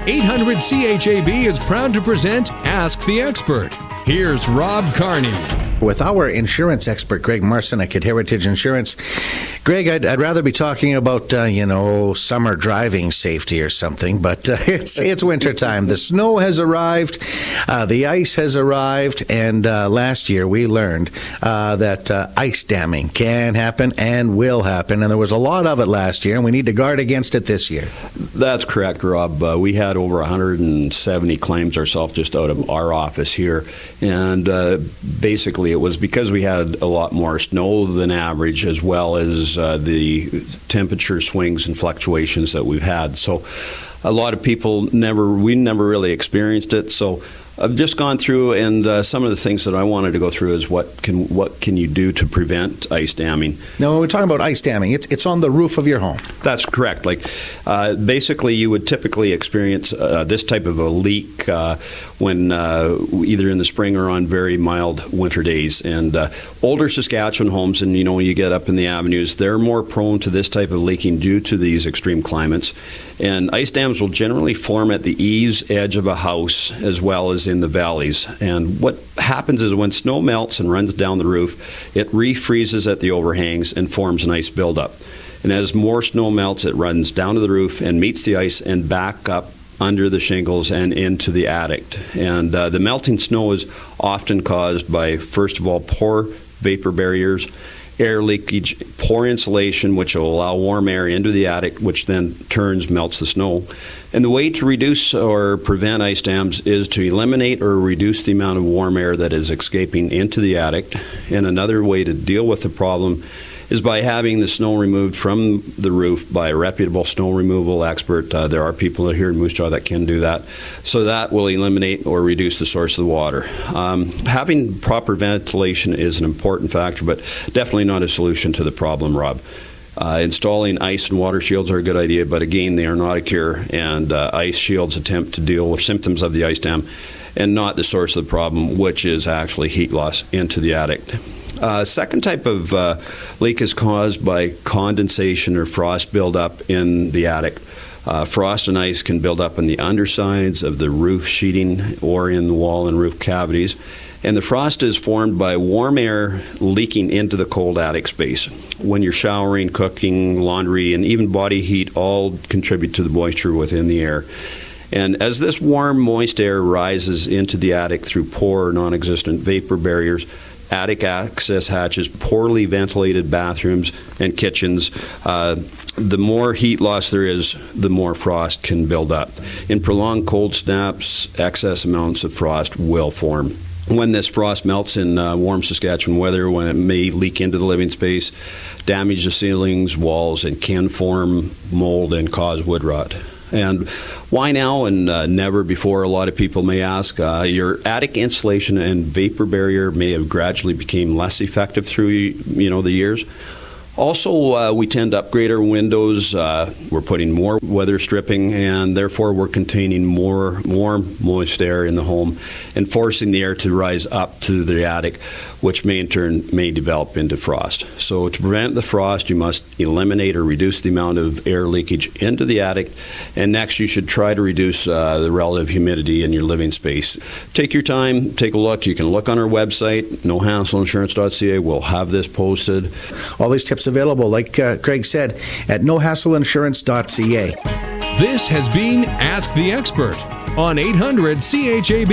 800 CHAB is proud to present Ask the Expert. Here's Rob Carney. With our insurance expert, Greg Marcyniuk at Heritage Insurance. Greg, I'd rather be talking about, summer driving safety or something, but it's wintertime. The snow has arrived, the ice has arrived, and last year we learned that ice damming can happen and will happen, and there was a lot of it last year, and we need to guard against it this year. That's correct, Rob. We had over 170 claims ourselves just out of our office here, and basically it was because we had a lot more snow than average, as well as the temperature swings and fluctuations that we've had. So a lot of people never really experienced it. So I've just gone through, and some of the things that I wanted to go through is what can you do to prevent ice damming. Now, when we're talking about ice damming, it's on the roof of your home. That's correct. Basically, you would typically experience this type of a leak when either in the spring or on very mild winter days. And older Saskatchewan homes, and when you get up in the avenues, they're more prone to this type of leaking due to these extreme climates. And ice dams will generally form at the eaves edge of a house as well as in the valleys. And what happens is when snow melts and runs down the roof, it refreezes at the overhangs and forms an ice buildup. And as more snow melts, it runs down to the roof and meets the ice and back up under the shingles and into the attic. And the melting snow is often caused by, first of all, poor vapor barriers, air leakage, poor insulation, which will allow warm air into the attic, which then melts the snow. And the way to reduce or prevent ice dams is to eliminate or reduce the amount of warm air that is escaping into the attic. And another way to deal with the problem is by having the snow removed from the roof by a reputable snow removal expert. There are people here in Moose Jaw that can do that. So that will eliminate or reduce the source of the water. Having proper ventilation is an important factor, but definitely not a solution to the problem, Rob. Installing ice and water shields are a good idea, but again, they are not a cure, and ice shields attempt to deal with symptoms of the ice dam and not the source of the problem, which is actually heat loss into the attic. Second type of leak is caused by condensation or frost buildup in the attic. Frost and ice can build up in the undersides of the roof sheeting or in the wall and roof cavities. And the frost is formed by warm air leaking into the cold attic space. When you're showering, cooking, laundry, and even body heat all contribute to the moisture within the air. And as this warm, moist air rises into the attic through poor or non-existent vapor barriers, attic access hatches, poorly ventilated bathrooms and kitchens, the more heat loss there is, the more frost can build up. In prolonged cold snaps, excess amounts of frost will form. When this frost melts in warm Saskatchewan weather, when it may leak into the living space, damage the ceilings, walls, and can form mold and cause wood rot. And why now and never before, a lot of people may ask. Your attic insulation and vapor barrier may have gradually become less effective through the years. Also, we tend to upgrade our windows. We're putting more weather stripping, and therefore we're containing more warm, moist air in the home and forcing the air to rise up to the attic, which may in turn develop into frost. So to prevent the frost, you must eliminate or reduce the amount of air leakage into the attic. And next, you should try to reduce the relative humidity in your living space. Take your time, take a look. You can look on our website, nohasslinsurance.ca. We'll have this posted. All these tips available, like Greg said, at nohasslinsurance.ca. This has been Ask the Expert on 800 CHAB.